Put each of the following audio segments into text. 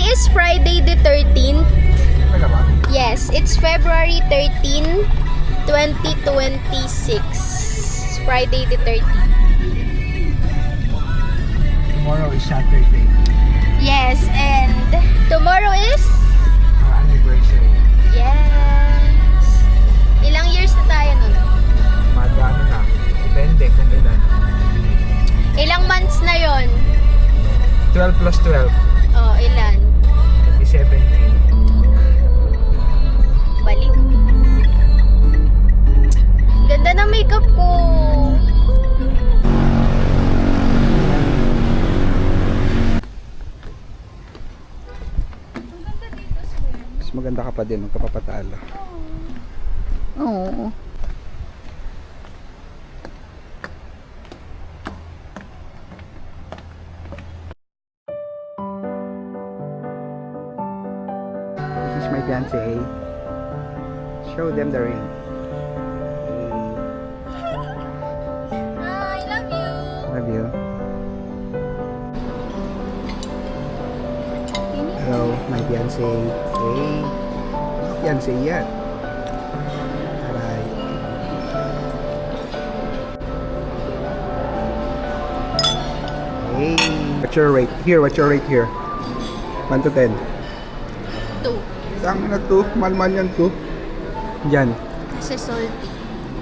is Friday the 13th. Talaga ba? Yes, it's February 13, 2026. Friday the 13th. Tomorrow is Saturday. Yes, and tomorrow is? Our anniversary. Yes. Ilang years na tayo nun? Ano na. Depende kung ilan. Ilang months na yon? 12 plus 12. Oh, ilan? 17. Baliw. Ganda ng makeup ko. Mas maganda ka pa din. Magkapapatalo. Oo. This is my fiancé. Show them the ring. I love you. Love you. Hello, my fiancé. Hey. Fiancé yan. Aray. Hey. What's your rate? Here, what's your rate here? 1 to 10. 2. Saan na to? Malmal yan to. Yan. Kasi salty.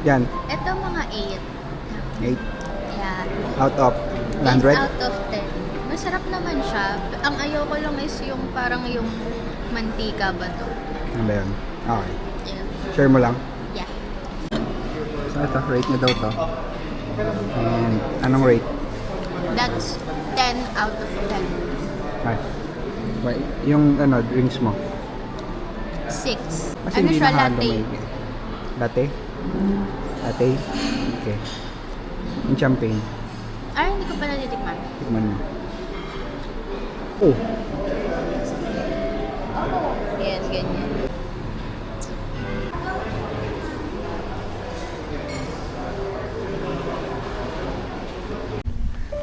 Yan. Ito mga 8. 8 Yeah. out of 8 100. out of 10. Masarap naman siya. Ang ayoko lang is yung parang yung mantika ba to? Ano ba yan? Okay. Yeah. Share mo lang. Yeah. So ito, rate niya daw to. And anong rate? That's 10 out of 10. Ay. Wait, yung ano, drinks mo. 6. Kasi Ano hindi siya, nahalo latte? may... Latte? Latte? Okay. Yung champagne. Ay, hindi ko pa natitikman. Tikman mo. Oh! Yes, ganyan.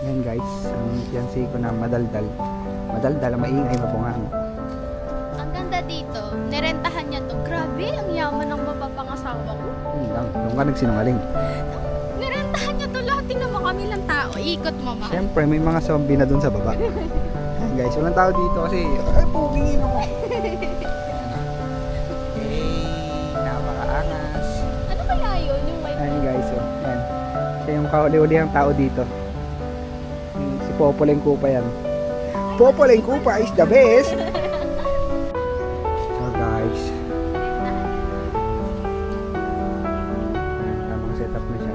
Yan guys, ang fiancé ko na madaldal. Madaldal, maingay, mabungang. Ang ganda dito, nirentahan niya to. Grabe, ang yaman ng mapapangasawa ko. Yun lang, doon ka nagsinungaling. Nirentahan niya to lahat. Tingnan mo kami lang tao. Ikot mo, ma. Siyempre, may mga zombie na doon sa baba. Ayan guys, walang tao dito kasi, ay, pugingin ako. Hey, napakaangas. Ano kaya yun? Yung white Ayan guys, oh, ayan. Siya yung kauli-uli ang tao dito. Si Popoleng Kupa yan. Popoleng Kupa is the best! So guys, ayan, tamang setup na siya.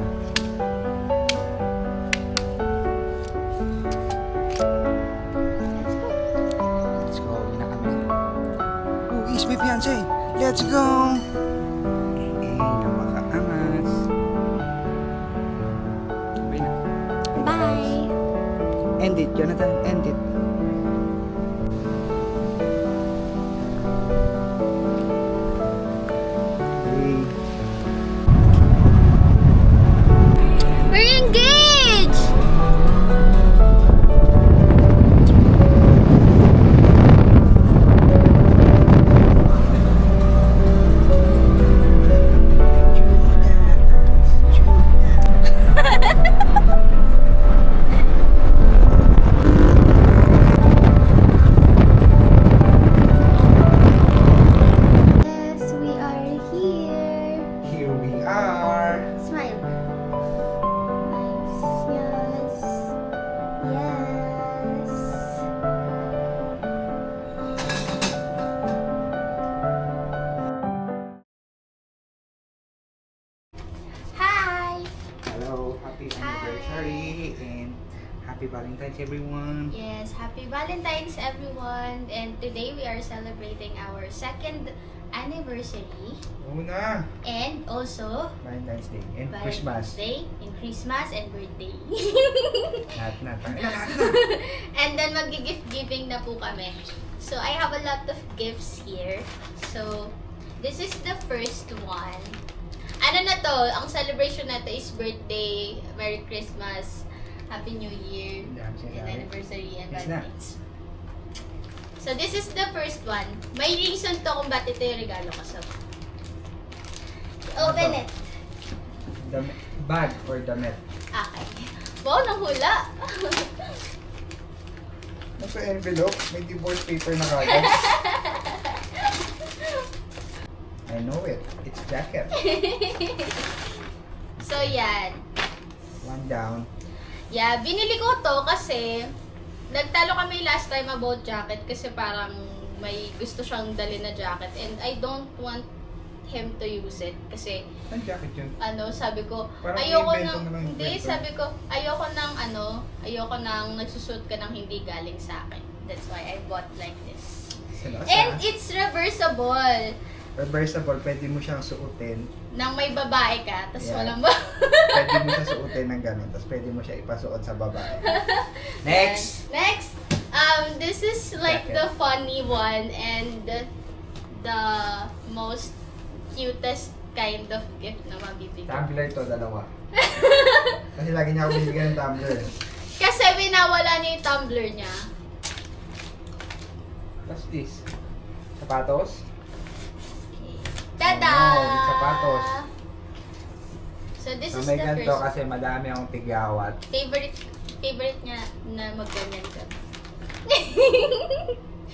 Let's go, yun na kami. Oh, is my fiancé! Let's go! Eh, napakaangas. Okay na. Bye! End it, Jonathan. End it. Hey. We're engaged! Yes, we are here. Here we are. Smile. Nice. Yes. Yes. Hi. Hello, happy anniversary and happy Valentine's everyone. Yes, happy Valentine's everyone. And today we are celebrating our second anniversary Una, and also Valentine's Day and Christmas. Day and Christmas and birthday. Lahat na. And then mag-gift giving na po kami. So I have a lot of gifts here. So this is the first one. Ano na to? Ang celebration na to is birthday, Merry Christmas, Happy New Year, Yeah, and anniversary and Yes na. Valentine's. So, this is the first one. May reason to kung ba't ito yung regalo ko. So, open it. Bag or damit. Okay. Wow, nanghula. Nasa envelope, may divorce paper na kagad. I know it. It's jacket. So, yan. One down. Yeah, binili ko to kasi nagtalo kami last time about jacket kasi parang may gusto siyang dali na jacket and I don't want him to use it kasi Ang jacket yun? sabi ko Parang ayoko i-invento nang mo lang yung hindi kwento. sabi ko ayoko nang nagsusuot ka ng hindi galing sa akin. That's why I bought like this. Sila And it's reversible. reversible, pwede mo siyang suotin. Nang may babae ka, tapos Yeah. walang ba? Pwede mo siya suotin ng gano'n, tapos pwede mo siya ipasuot sa babae. Next! Next, this is like Jacket. the funny one and the most cutest kind of gift na mabibigyan. Tumbler to, dalawa. Kasi lagi niya ako bibigyan ng tumbler. Kasi winawala niya yung tumbler niya. What's this? Sapatos? Tada! Oh, no, it's sapatos. So this So, is may the ganito first kasi madami akong tigyawat. favorite niya na magganyan ka.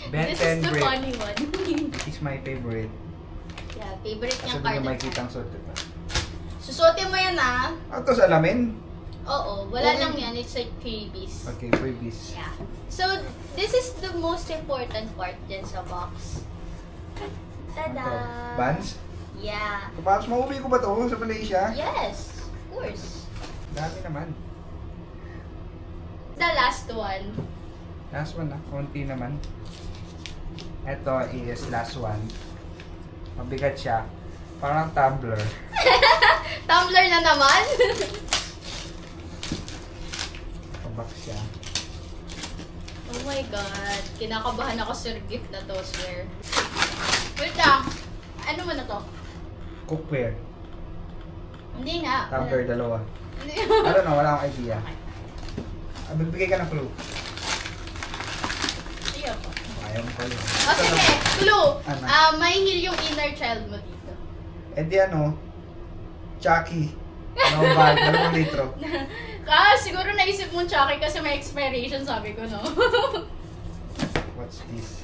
Ben This is the 10 brick. funny one. This is my favorite. Yeah, favorite Kasi niyang doon card. yung makikita ang suot ito. Susuotin mo yan ah. Ito sa alamin. Oo, wala Okay. lang yan. It's like freebies. Okay, freebies. Yeah. So, this is the most important part dyan sa box. Tada! Ito. Buns? Yeah. Tapos mauwi ko ba ito sa Malaysia? Yes, of course. Dami naman. The last one. Last one na, konti naman. Ito is last one. Mabigat siya. Parang tumbler. Tumbler na naman. Pabak siya. Oh my God. Kinakabahan ako sa gift na to, swear. Wait lang. Ano mo na to? Cookware. Hindi nga. Tumbler, dalawa. Hindi. I don't know, wala akong idea. Magbigay ka ng clue. Ayoko. Ayaw mo pa yun. Oh, sige. Clue. Ano? May heal yung inner child mo dito. Eh di ano, Chucky. Ano ba? 2 litro. Siguro naisip mo Chucky kasi may expiration, sabi ko, no? What's this?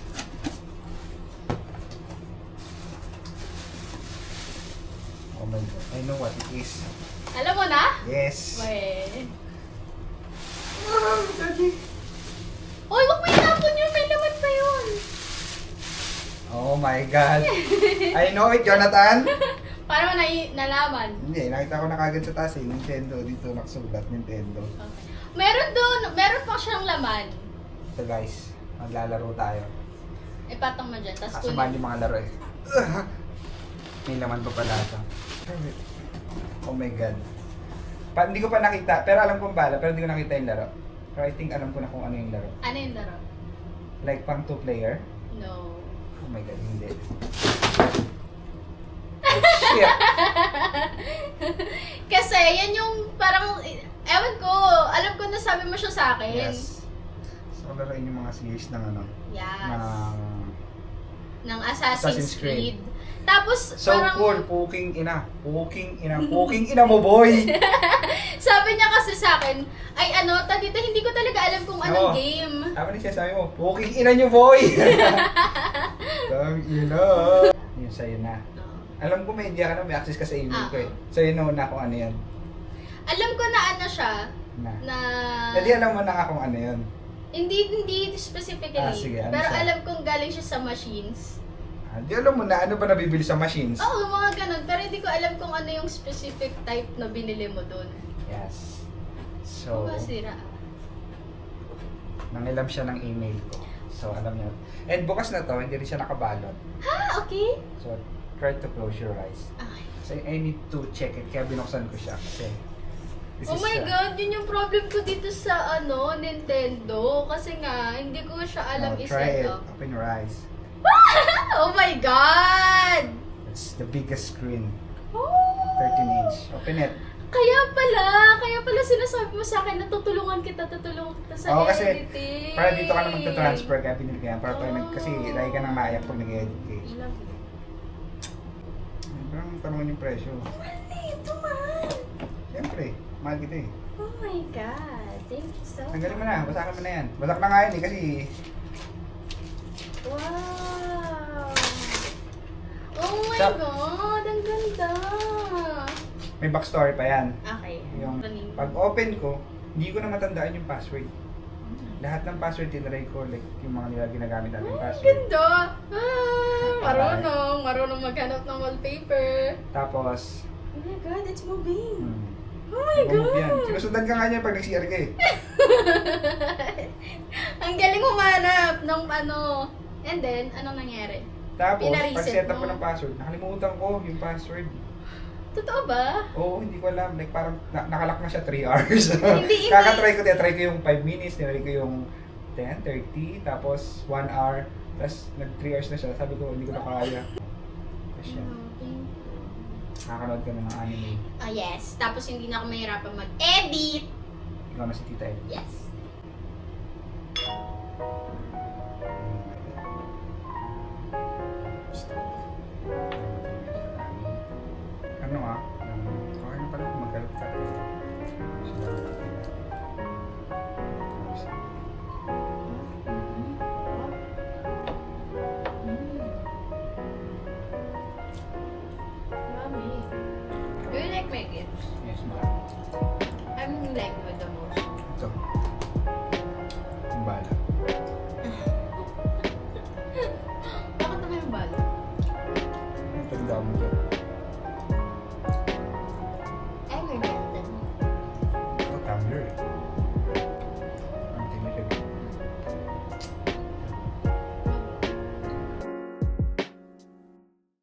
Oh my God. I know what it is. Alam mo na? Yes. Wait. Ah, Daddy. Uy, wag mo inapon yun. May laman pa yun. Oh my God. I know it, Jonathan. Para mo nalaman. Hindi, nakita ko na kagad sa taas eh. Nintendo. Dito nakasulat, Nintendo. Okay. Meron pa siyang laman. So guys, maglalaro tayo. Ipatong mo dyan. Tapos Kasamahan yung mga laro eh. May laman pa pala ito. Oh my God. Hindi ko pa nakita, pero alam kong bala, pero hindi ko nakita yung laro. Pero I think alam ko na kung ano yung laro. Ano yung laro? Like pang 2-player? No. Oh my God, hindi. Oh, shit! Kasi yan yung parang, ewan ko, alam ko na sabi mo siya sa akin. Yes. So, laruin yung mga series ng ano, Yes. ng Ng Assassin's Assassin's Creed. Creed. Tapos, So parang, cool, puking ina. Puking ina mo, boy! sabi niya kasi sa akin, ay dito, hindi ko talaga alam kung anong Oo. game. Tama na siya, sabi mo, puking ina nyo, boy! Tang ina! Yun sa'yo na. Alam ko may idea ka na, may access ka sa email ko eh. So yun na kung ano yan. Alam ko na ano siya, na... Hindi alam mo na kung ano yun. Hindi specifically. Sige, ano pero siya? alam kong galing siya sa machines. Di alam mo na ano ba nabibili sa machines? Oo, mga ganun. Pero hindi ko alam kung ano yung specific type na binili mo doon. Yes. Oh, So, masira. nangilam siya ng email ko. So, alam niyo. And bukas na to, hindi rin siya nakabalot. Ha? Okay. So, try to close your eyes. Okay. So, I need to check it. Kaya binuksan ko siya. Kasi, this Oh is my siya. God, yun yung problem ko dito sa Nintendo. Kasi nga, hindi ko siya alam Now, try i-set it. up. Open your eyes. Oh my God! It's the biggest screen. Oh! 13 inch. Open it. Kaya pala sinasabi mo sa akin na tutulungan kita sa Oo, kasi editing. para dito ka na magta-transfer kaya pinili ko yan. Para pag kasi Oh. lagi ka nang maayak pag nag-edit ka eh. I love you. Parang tanongin yung presyo. Mahal na ito, mahal. Siyempre, mahal kita eh. Oh my God. Thank you so much. Tanggalin mo na, basakan mo na yan. Basak na nga yun eh kasi Wow. Oh my Sa- God. Ang ganda. may backstory pa yan. Okay. Yung Running. pag open ko, hindi ko na matandaan yung password. Lahat ng password tinry ko, like yung mga nila ginagamit natin yung Ang password. ganda. Marunong maghanap ng wallpaper. Tapos, Oh my God, it's moving. hmm, Oh my nag-move yan. God. Sinusundan ka nga niya pag nag-CR ka eh. Ang galing humanap ng ano. And then, anong nangyari? Tapos, Pinareset pag set up ko mo. ng password, nakalimutan ko yung password. Totoo ba? Oo, hindi ko alam. Like parang nakalock na siya 3 hours. Hindi. Kakatry ko, tinatry ko yung 5 minutes, tinatry ko yung 10, 30, tapos 1 hour, tapos nag 3 hours na siya. Sabi ko, hindi ko na kaya. Tapos yan, nakakanood ka na ng anime. Ah, yes. Tapos hindi na ako mahirapan mag-edit. Ikaw na si Tita Ed. Yes. Ano okay na pala kung magkalat ka. Mami. Do you like my gifts? Yes, ma'am. I'm like with the most. Ito. Yung bala. Bakit naman yung balo? Ang tanda mo dyan.